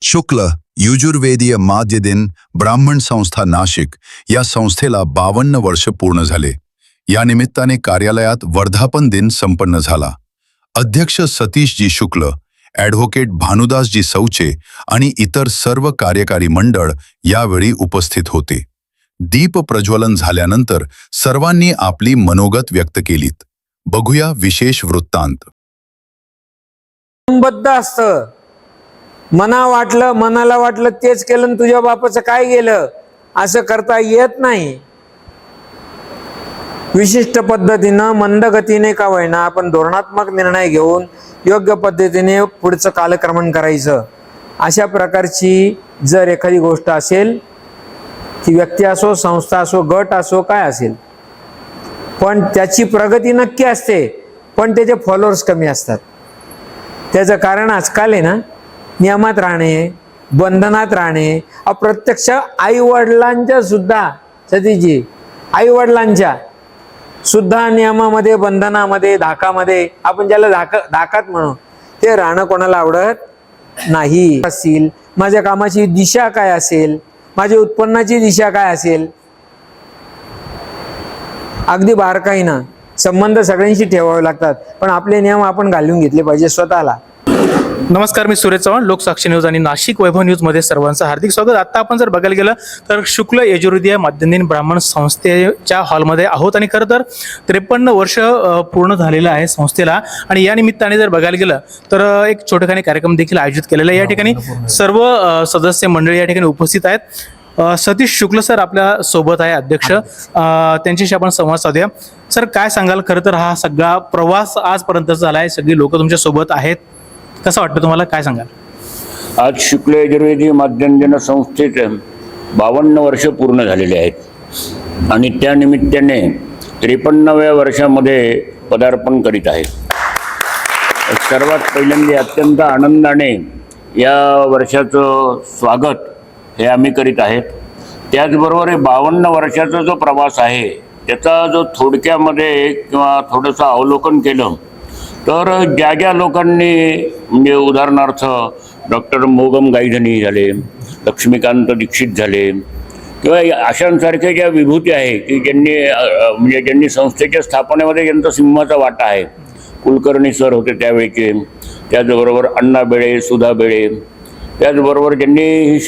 शुक्ल युजुर्वेदीय माध्य दिन ब्राह्मण संस्था नाशिक या संस्थेला 52 वर्ष पूर्ण झाले। या निमित्ताने कार्यालयात वर्धापन दिन संपन्न झाला। अध्यक्ष सतीशजी शुक्ल, ॲडव्होकेट भानुदासजी सौचे आणि इतर सर्व कार्यकारी मंडळ यावेळी उपस्थित होते। दीप प्रज्वलन झाल्यानंतर सर्वांनी आपली मनोगत व्यक्त केलीत। बघूया विशेष वृत्तांत। बद्ध असतं, मनाला वाटलं तेच केलं, तुझ्या बापाचं काय गेलं असं करता येत नाही। विशिष्ट पद्धतीनं मंद गतीने का होईना आपण धोरणात्मक निर्णय घेऊन योग्य पद्धतीने पुढचं कालक्रमण करायचं। अशा प्रकारची जर एखादी गोष्ट असेल, ती व्यक्ती असो, संस्था असो, गट असो, काय असेल, पण त्याची प्रगती नक्की असते, पण त्याचे फॉलोअर्स कमी असतात। त्याचं कारण आजकाल आहे ना, नियमात राहणे, बंधनात राहणे, अप्रत्यक्ष आई वडिलांच्या सुद्धा, सतीजी आई-वडिलांच्या सुद्धा नियमामध्ये, बंधनामध्ये, धाकामध्ये, आपण ज्याला धाकात म्हणू, ते राहणं कोणाला आवडत नाही। असेल माझ्या कामाची दिशा काय असेल, माझ्या उत्पन्नाची दिशा काय असेल, अगदी बारकाईनं संबंध सगळ्यांशी ठेवावे लागतात, पण आपले नियम आपण घालून घेतले पाहिजे स्वतःला। नमस्कार, मी सुरेश चव्हाण, लोकसाक्षी न्यूज आणि नाशिक वैभव न्यूज मध्ये सर्वांचं हार्दिक स्वागत। आता आपण जर बघायला गेलं तर शुक्ल यजुर्वेदीय माध्यमदिन ब्राह्मण संस्थेच्या हॉलमध्ये आहोत आणि खरं तर 53 वर्ष पूर्ण झालेलं आहे संस्थेला। आणि या निमित्ताने जर बघायला गेलं तर एक छोटेखानी कार्यक्रम देखील आयोजित केलेला आहे। या ठिकाणी सर्व सदस्य मंडळी या ठिकाणी उपस्थित आहेत। सतीश शुक्ल सर आपल्या सोबत आहे, अध्यक्ष, त्यांच्याशी आपण संवाद साधूया। सर, काय सांगाल, खरं तर हा सगळा प्रवास आजपर्यंत झाला आहे, सगळी लोक तुमच्या सोबत आहेत, कसं वाटतं तुम्हाला, काय सांगाल? आज शुक्ल यजुर्वेदीय माध्यमदिन संस्थेचे 52 वर्ष पूर्ण झालेले आहेत आणि त्या निमित्ताने 53व्या वर्षामध्ये पदार्पण करीत आहे। सर्वात पहिल्यांदा अत्यंत आनंदाने या वर्षाचं स्वागत हे आम्ही करीत आहेत। त्याचबरोबर 52 वर्षाचा जो प्रवास आहे त्याचा जो थोडक्यामध्ये किंवा थोडंसं अवलोकन केलं तर ज्या ज्या लोकांनी, म्हणजे उदाहरणार्थ डॉक्टर मोगम गायधनी झाले, लक्ष्मीकांत दीक्षित झाले, किंवा अशांसारख्या ज्या विभूती आहे की ज्यांनी संस्थेच्या स्थापनेमध्ये ज्यांचा सिंहाचा वाटा आहे, कुलकर्णी सर होते त्यावेळेचे, त्याचबरोबर अण्णा बेळे, सुधा बेळे, त्याचबरोबर ज्यांनी ही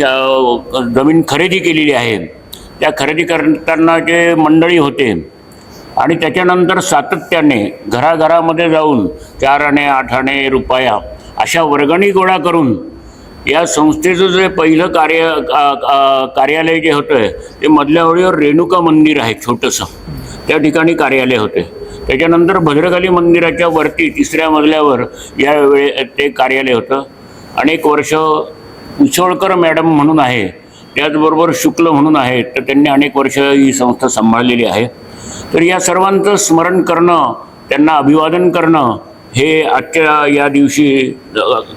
जमीन खरेदी केलेली आहे, त्या खरेदी करताना जे मंडळी होते आणि त्याच्यानंतर सातत्याने घराघरामध्ये जाऊन 4 आणे 8 आणे रुपया अशा वर्गणी गोळा करून या संस्थेचं जे पहिलं कार्यालय जे होतं ते मधल्या ओळीवर रेणुका मंदिर आहे छोटंसं, त्या ठिकाणी कार्यालय होते। त्याच्यानंतर भद्रकाली मंदिराच्या वरती 3ऱ्या मजल्यावर यावेळी ते कार्यालय होतं। अनेक वर्ष पिछोळकर मॅडम म्हणून आहे, त्याचबरोबर शुक्ल म्हणून आहेत, तर त्यांनी अनेक वर्ष ही संस्था सांभाळलेली आहे। तर या सर्वांचं स्मरण करणं, त्यांना अभिवादन करणं हे आजच्या या दिवशी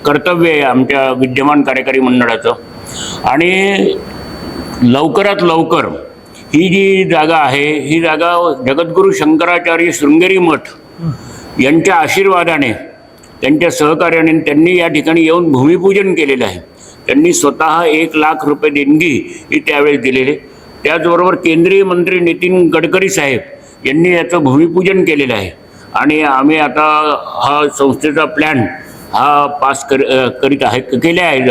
कर्तव्य आहे आमच्या विद्यमान कार्यकारी मंडळाचं। आणि लवकरात लवकर ही जी जागा आहे, ही जागा जगद्गुरू शंकराचार्य शृंगेरी मठ यांच्या आशीर्वादाने, त्यांच्या सहकार्याने त्यांनी या ठिकाणी येऊन भूमिपूजन केलेलं आहे। त्यांनी स्वतः 1 लाख रुपये देणगी ही त्यावेळेस दिलेले। त्याचबरोबर केंद्रीय मंत्री नितीन गडकरी साहेब यांनी याचं भूमिपूजन केलेलं आहे आणि आम्ही आता हा संस्थेचा प्लॅन हा पास केले आहे।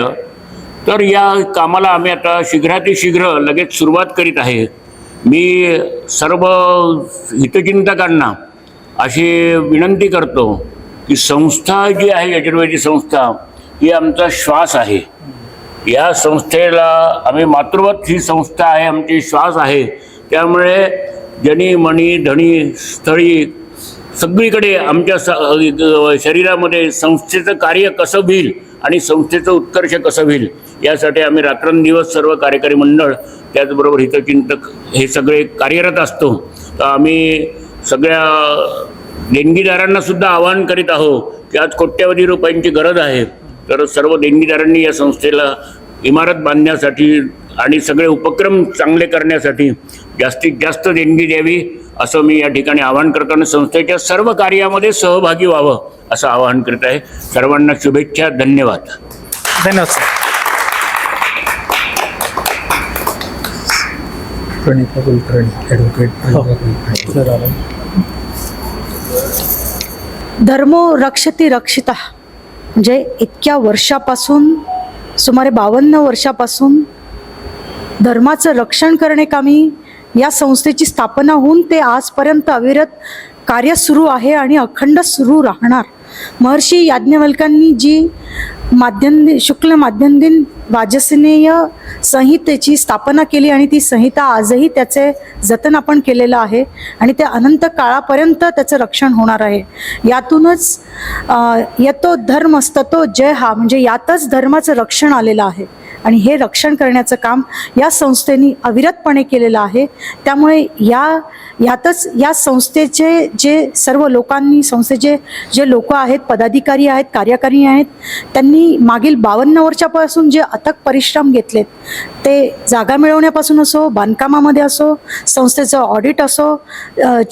तर या कामाला आम्ही आता शीघ्रातिशीघ्र लगेच सुरुवात करीत आहे। मी सर्व हितचिंतकांना अशी विनंती करतो की संस्था जी आहे यजुर्वेदी संस्था ही आमचा श्वास आहे। या संस्थेला आम्ही मातृवत ही संस्था आहे, आमची श्वास आहे। त्यामुळे जनी मणी धणी स्थळी सगळीकडे आमच्या शरीरामध्ये संस्थेचं कार्य कसं होईल आणि संस्थेचं उत्कर्ष कसं होईल यासाठी आम्ही रात्रंदिवस सर्व कार्यकारी मंडळ, त्याचबरोबर हितचिंतक हे सगळे कार्यरत असतो। तर आम्ही सगळ्या देणगीदारांना सुद्धा आवाहन करीत आहोत की आज कोट्यवधी रुपयांची गरज आहे, तर सर्व देणगीदारांनी या संस्थेला इमारत बांधण्यासाठी आणि सगळे उपक्रम चांगले करण्यासाठी जास्तीत जास्त देणगी द्यावी असं मी या ठिकाणी आवाहन करतो आणि संस्थेच्या सर्व कार्यामध्ये सहभागी व्हावं असं आवाहन करत आहे। सर्वांना शुभेच्छा, धन्यवाद। धन्यवाद सर। प्रणिता कुलकर्णी ॲडव्होकेट. धर्मो रक्षति रक्षिता, म्हणजे इतक्या वर्षापासून, सुमारे 52 वर्षापासून धर्माचं रक्षण करण्याकामी या संस्थेची स्थापना होऊन ते आजपर्यंत अविरत कार्य सुरू आहे आणि अखंड सुरू राहणार. महर्षी याज्ञवल्क्यांनी जी शुक्ल माध्यंदिन वाजसनेय संहितेची स्थापना केली आणि ती संहिता आजही त्याचे जतन आपण केलेलं आहे आणि ते अनंत काळापर्यंत त्याचं रक्षण होणार आहे. यातूनच यतो धर्मस्ततो जय हा, म्हणजे यातच धर्माचं रक्षण आलेलं आहे आणि हे रक्षण करण्याचं काम या संस्थेने अविरतपणे केलेलं आहे. त्यामुळे यातच या संस्थेचे जे सर्व लोकांनी, संस्थेचे जे लोक आहेत, पदाधिकारी आहेत, कार्यकारी आहेत, त्यांनी मागील 52 वर्षापासून जे अथक परिश्रम घेतलेत, ते जागा मिळवण्यापासून असो, बांधकामामध्ये असो, संस्थेचं ऑडिट असो,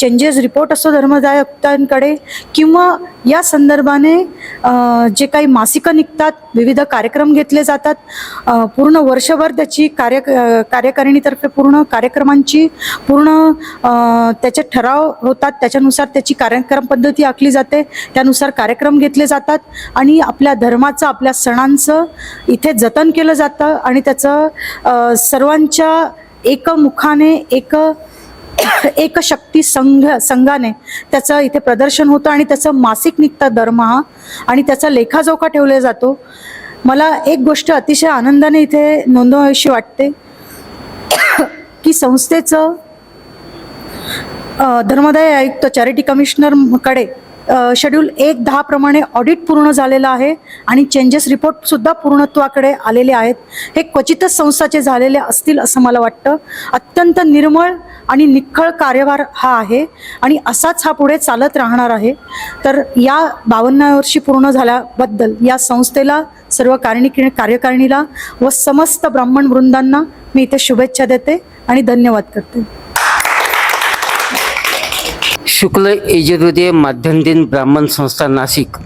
चेंजेस रिपोर्ट असो धर्मदायकांकडे, किंवा या संदर्भाने जे काही मासिकं निघतात, विविध कार्यक्रम घेतले जातात, पूर्ण वर्षभर त्याची कार्यकारिणीतर्फे पूर्ण कार्यक्रमांची पूर्ण त्याचे ठराव होतात, त्याच्यानुसार त्याची कार्यक्रम पद्धती आखली जाते, त्यानुसार कार्यक्रम घेतले जातात आणि आपल्या धर्माचं, आपल्या सणांचं इथे जतन केलं जातं आणि त्याचं सर्वांच्या एकमुखाने एक शक्ती संघाने त्याचं इथे प्रदर्शन होतं आणि त्याचं मासिक निघतं दरमहा आणि त्याचा लेखाजोखा ठेवला जातो. मला एक गोष्ट अतिशय आनंदाने इथे नोंदवावीशी वाटते की संस्थेचं धर्मदाय आयुक्त चॅरिटी कमिशनरकडे शेड्यूल 1.10 प्रमाणे ऑडिट पूर्ण झालेलं आहे आणि चेंजेस रिपोर्ट सुद्धा पूर्णत्वाकडे आलेले आहेत. हे क्वचितच संस्थाचे झालेले असतील असं मला वाटतं. अत्यंत निर्मळ आणि निखळ कार्यभार हा आहे आणि असाच हा पुढे चालत राहणार आहे. तर या 52 वर्षी पूर्ण झाल्याबद्दल या संस्थेला, सर्व कार्यकारिणीला व समस्त ब्राह्मण वृंदांना मी इथे शुभेच्छा देते आणि धन्यवाद करते. शुक्ल यजुर्वेदीय माध्यमदिन ब्राह्मण संस्था नाशिक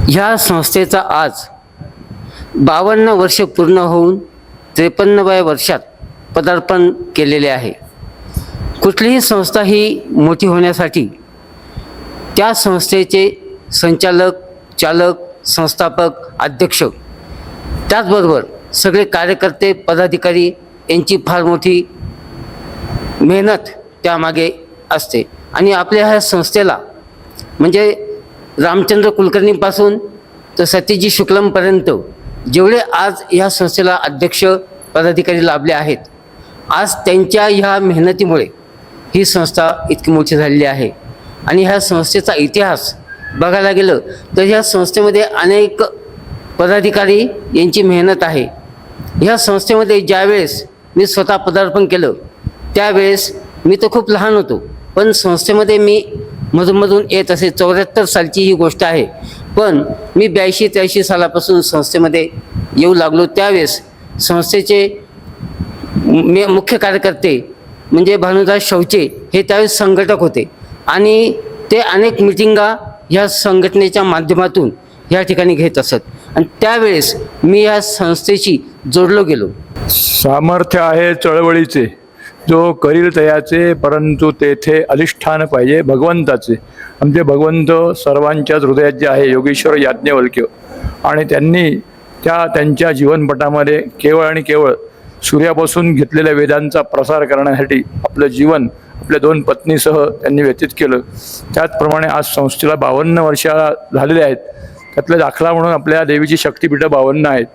ह्या संस्थेचा आज 52 वर्ष पूर्ण होऊन 53व्या वर्षात पदार्पण केलेले आहे. कुठलीही संस्था ही मोठी होण्यासाठी त्या संस्थेचे संचालक, चालक, संस्थापक, अध्यक्ष, त्याचबरोबर सगळे कार्यकर्ते, पदाधिकारी यांची फार मोठी मेहनत त्यामागे असते. आणि आपल्या ह्या संस्थेला म्हणजे रामचंद्र कुलकर्णीपासून तर सत्यजी शुक्लमपर्यंत जेवढे आज ह्या संस्थेला अध्यक्ष, पदाधिकारी लाभले आहेत, आज त्यांच्या ह्या मेहनतीमुळे ही संस्था इतकी मोठी झालेली आहे. आणि ह्या संस्थेचा इतिहास बघायला गेलं तर ह्या संस्थेमध्ये अनेक पदाधिकारी यांची मेहनत आहे. ह्या संस्थेमध्ये ज्यावेळेस मी स्वतः पदार्पण केलं त्यावेळेस मी तर खूप लहान होतो, पण संस्थेमध्ये मी मधूनमधून येत असे. 74 सालची ही गोष्ट आहे, पण मी 82-83 सालापासून संस्थेमध्ये येऊ लागलो. त्यावेळेस संस्थेचे मुख्य कार्यकर्ते म्हणजे भानुदास शौचे हे त्यावेळेस संघटक होते आणि ते अनेक मिटिंगा ह्या संघटनेच्या माध्यमातून ह्या ठिकाणी घेत असत आणि त्यावेळेस मी या संस्थेशी जोडलो गेलो. सामर्थ्य आहे चळवळीचे, जो करील तयाचे, परंतु तेथे अधिष्ठान पाहिजे भगवंताचे. आमचे भगवंत सर्वांच्याच हृदयात जे आहे योगेश्वर याज्ञवल्क्य, आणि त्यांनी त्यांच्या जीवनपटामध्ये केवळ आणि केवळ सूर्यापासून घेतलेल्या वेदांचा प्रसार करण्यासाठी आपलं जीवन आपल्या 2 पत्नीसह त्यांनी व्यतीत केलं. त्याचप्रमाणे आज संस्थेला 52 वर्ष झालेले आहेत. त्यातला दाखला म्हणून आपल्या देवीची शक्तिपीठं 52 आहेत.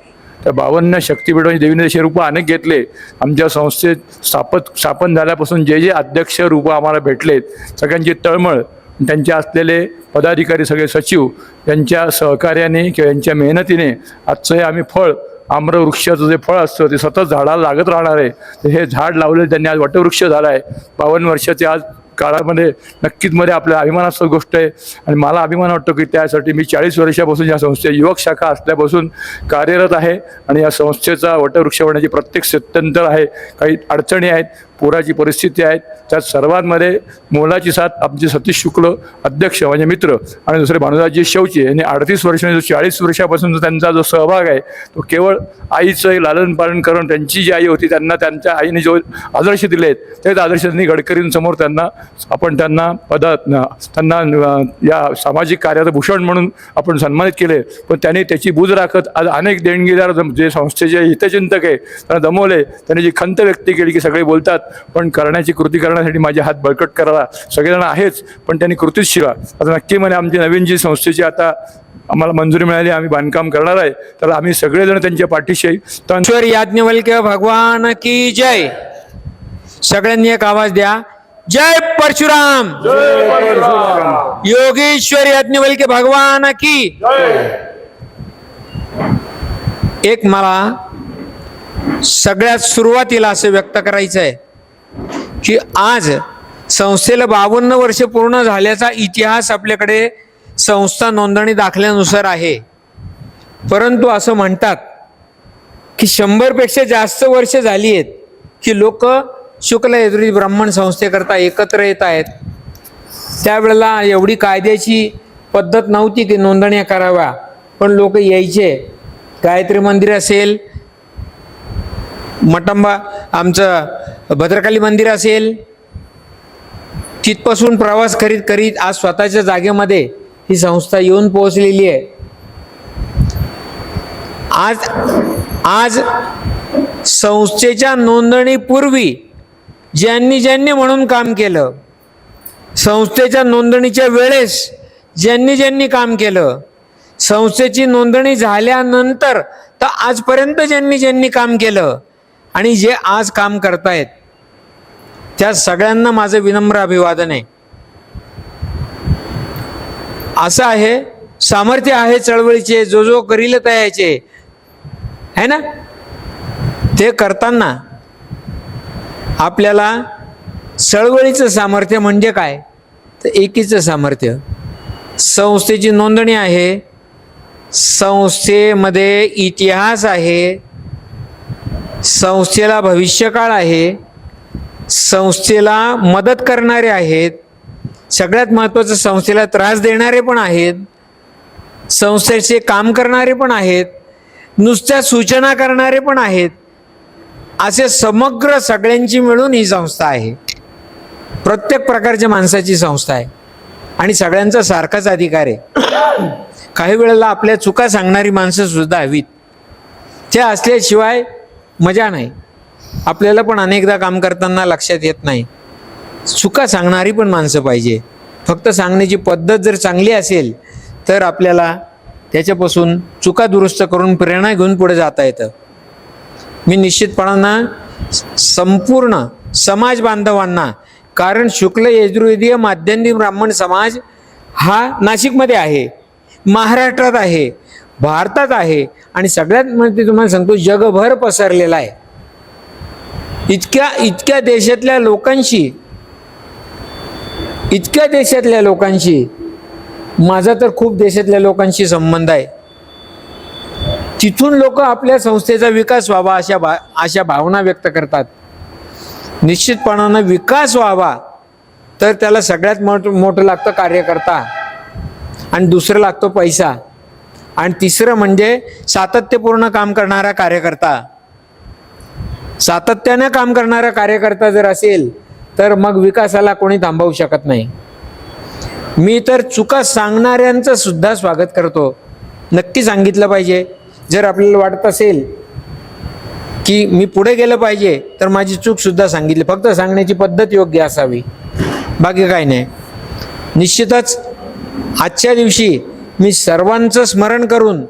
त्या 52 शक्तिपीठांची देवीने जसे रूपं अनेक घेतले. आमच्या संस्थेत स्थापन झाल्यापासून जे अध्यक्ष रूपं आम्हाला भेटलेत, सगळ्यांची तळमळ, त्यांचे असलेले पदाधिकारी, सगळे सचिव यांच्या सहकार्याने किंवा यांच्या मेहनतीने आजचं हे आम्ही फळ, आम्रवृक्षाचं जे फळ असतं ते सतत झाडाला लागत राहणार आहे. तर हे झाड लावले त्यांनी आज वटवृक्ष झाला आहे. 52 वर्षाचे आज काळामध्ये नक्कीच मध्ये आपल्या अभिमानास्पद गोष्ट आहे. आणि मला अभिमान वाटतो की त्यासाठी मी 40 वर्षापासून या संस्थेची युवक शाखा असल्यापासून कार्यरत आहे आणि या संस्थेचा वटवृक्ष होण्याची प्रत्येक सत्यंतर आहे. काही अडचणी आहेत, पुराची परिस्थिती आहे. त्यात सर्वांमध्ये मोलाची साथ आमचे सतीश शुक्ल अध्यक्ष म्हणजे मित्र आणि दुसरे भानुदासजी शेवचे यांनी 38 वर्षांनी जो 40 वर्षापासून त्यांचा जो सहभाग आहे तो केवळ आईचं लालन पालन करून त्यांची जी आई होती त्यांना त्यांच्या आईने जो आदर्श दिले आहेत तेच आदर्श त्यांनी गडकरींसमोर त्यांना त्यांना या सामाजिक कार्याचं भूषण म्हणून आपण सन्मानित केले. पण त्यांनी त्याची बूज राखत आज अनेक देणगीदार जे संस्थेचे हितचिंतक आहे त्यांना दमवले. त्यांनी जी खंत व्यक्त केली की सगळे बोलतात पण करण्याची कृती करण्यासाठी माझे हात बळकट करायला सगळेजण आहेच पण त्यांनी कृतीच शिवा. आता नक्की म्हणे आमची नवीन जी संस्थेची आता आम्हाला मंजुरी मिळाली आम्ही बांधकाम करणार आहे तर आम्ही सगळेजण त्यांच्या पाठीशी ईश्वर याज्ञवल्क्य भगवान की जय. सगळ्यांनी एक आवाज द्या, जय परशुराम. योगेश्वर याज्ञवल्क्य भगवान की. एक मला सगळ्यात सुरुवातीला असं व्यक्त करायचं आहे की आज संस्थेला 52 वर्ष पूर्ण झाल्याचा इतिहास आपल्याकडे संस्था नोंदणी दाखल्यानुसार आहे. परंतु असं म्हणतात की 100पेक्षा जास्त वर्ष झाली आहेत की लोक शुक्ल यजुर्वेदी ब्राह्मण संस्थेकरता एकत्र येत आहेत. त्यावेळेला एवढी कायद्याची पद्धत नव्हती की नोंदण्या कराव्या पण लोक यायचे. गायत्री मंदिर असेल, मटंबा आमचं भद्रकाली मंदिर असेल, तिथपासून प्रवास करीत करीत आज स्वतःच्या जागेमध्ये ही संस्था येऊन पोहोचलेली आहे. आज संस्थेच्या नोंदणीपूर्वी ज्यांनी म्हणून काम केलं, संस्थेच्या नोंदणीच्या वेळेस ज्यांनी काम केलं, संस्थेची नोंदणी झाल्यानंतर तर आजपर्यंत ज्यांनी काम केलं आणि जे आज काम करतायत त्या सगळ्यांना माझं विनम्र अभिवादन आहे. असं आहे, सामर्थ्य आहे चळवळीचे, जो करील तयाचे है ना. ते करताना आपल्याला चळवळीचं सामर्थ्य म्हणजे काय तर एकीचं सामर्थ्य. संस्थेची नोंदणी आहे, संस्थेमध्ये इतिहास आहे, संस्थेला भविष्यकाळ आहे, संस्थेला मदत करणारे आहेत, सगळ्यात महत्त्वाचं संस्थेला त्रास देणारे पण आहेत, संस्थेचे काम करणारे पण आहेत, नुसत्या सूचना करणारे पण आहेत. असे समग्र सगळ्यांची मिळून ही संस्था आहे. प्रत्येक प्रकारच्या माणसाची संस्था आहे आणि सगळ्यांचा सारखाच अधिकार आहे. काही वेळेला आपल्या चुका सांगणारी माणसं सुद्धा हवीत. त्या असल्याशिवाय मजा नाही. आपल्याला पण अनेकदा काम करताना लक्षात येत नाही. चुका सांगणारी पण माणसं पाहिजे. फक्त सांगण्याची पद्धत जर चांगली असेल तर आपल्याला त्याच्यापासून चुका दुरुस्त करून प्रेरणा घेऊन पुढे जाता येतं. मी निश्चितपणानं संपूर्ण समाज बांधवांना, कारण शुक्ल यजुर्वेदीय माध्यंदिन ब्राह्मण समाज हा नाशिकमध्ये आहे, महाराष्ट्रात आहे, भारतात आहे आणि सगळ्यात म्हणजे तुम्हाला सांगतो जगभर पसरलेला आहे. इतक्या देशातल्या लोकांशी माझा तर खूप देशातल्या लोकांशी संबंध आहे. तिथून लोक आपल्या संस्थेचा विकास व्हावा अशा भावना व्यक्त करतात. निश्चितपणानं विकास व्हावा तर त्याला सगळ्यात मोठं लागतं कार्यकर्ता आणि दुसरं लागतो पैसा आणि तिसरं म्हणजे सातत्यपूर्ण काम करणारा कार्यकर्ता. सातत्याने काम करणारा कार्यकर्ता जर असेल तर मग विकासाला कोणी थांबवू शकत नाही. मी तर चुका सांगणाऱ्यांचं सुद्धा स्वागत करतो. नक्की सांगितलं पाहिजे. जर आपल्याला वाटत असेल की मी पुढे गेलं पाहिजे तर माझी चूक सुद्धा सांगितली. फक्त सांगण्याची पद्धत योग्य असावी, बाकी काय नाही. निश्चितच आजच्या दिवशी मी सर्वांचं स्मरण करून,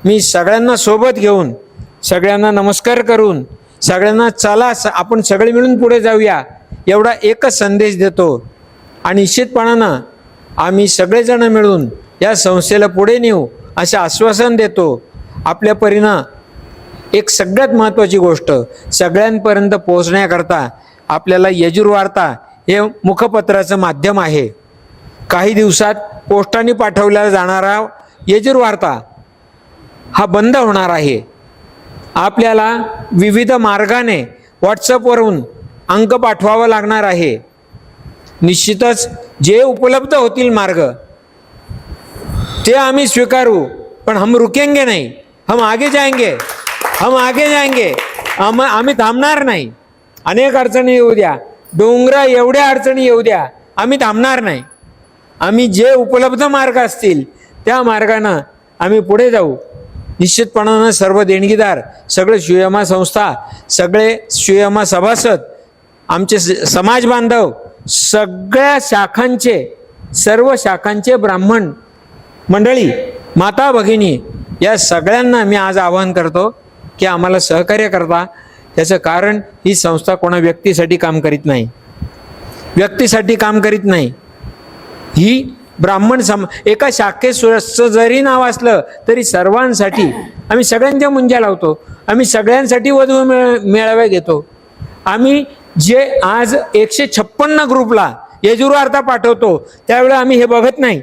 मी सगळ्यांना सोबत घेऊन, सगळ्यांना नमस्कार करून, सगळ्यांना चला आपण सगळे मिळून पुढे जाऊया एवढा एकच संदेश देतो. आणि निश्चितपणानं आम्ही सगळेजण मिळून या संस्थेला पुढे नेऊ असं आश्वासन देतो. आपल्या परीनं एक सगळ्यात महत्त्वाची गोष्ट सगळ्यांपर्यंत पोहोचण्याकरता आपल्याला यजुर्वार्ता हे मुखपत्राचं माध्यम आहे. काही दिवसात पोस्टाने पाठवला जाणारा यजुर्वार्ता हा बंद होणार आहे. आपल्याला विविध मार्गाने व्हॉट्सअपवरून अंक पाठवावा लागणार आहे. निश्चितच जे उपलब्ध होतील मार्ग ते आम्ही स्वीकारू, पण हम रुकेंगे नहीं, हम आगे जाएंगे, हम आगे जाएंगे. आम्ही थांबणार नाही. अनेक अडचणी येऊ द्या, डोंगरा एवढ्या अडचणी येऊ द्या, आम्ही थांबणार नाही. आम्ही जे उपलब्ध मार्ग असतील त्या मार्गानं आम्ही पुढे जाऊ. निश्चितपणानं सर्व देणगीदार, सगळे शिवयमा संस्था, सगळे शिवयमा सभासद, आमचे समाज बांधव, सगळ्या शाखांचे, सर्व शाखांचे ब्राह्मण मंडळी, माता भगिनी, या सगळ्यांना मी आज आवाहन करतो की आम्हाला सहकार्य करता. त्याचं कारण ही संस्था कोणा व्यक्तीसाठी काम करीत नाही, व्यक्तीसाठी काम करीत नाही. ही ब्राह्मण एका शाखेचं जरी नाव असलं तरी सर्वांसाठी आम्ही सगळ्यांच्या मुंज्या लावतो. आम्ही सगळ्यांसाठी वधू मेळावे घेतो. आम्ही जे आज 156 ग्रुपला यजुर्वार्ता पाठवतो त्यावेळेला आम्ही हे बघत नाही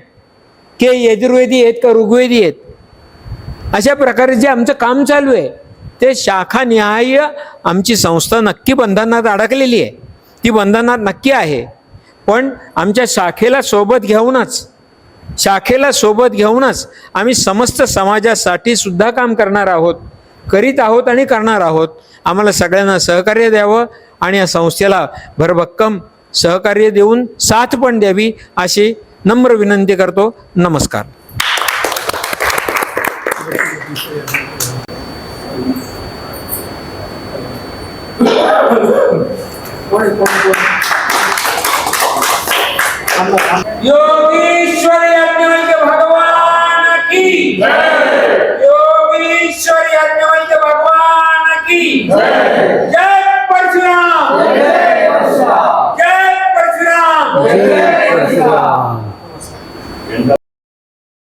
की यजुर्वेदी आहेत का ऋग्वेदी आहेत. अशा प्रकारे जे आमचं काम चालू आहे ते शाखानिहाय आमची संस्था नक्की बंधनात अडकलेली आहे. ती बंधनात नक्की आहे, पण आमच्या शाखेला सोबत घेऊनच आम्ही समस्त समाजासाठी सुद्धा काम करणार आहोत, करीत आहोत आणि करणार आहोत. आम्हाला सगळ्यांना सहकार्य द्यावं आणि या संस्थेला भरभक्कम सहकार्य देऊन साथ पण द्यावी अशी नम्र विनंती करतो. नमस्कार. योगेश्वर याज्ञवल्क्य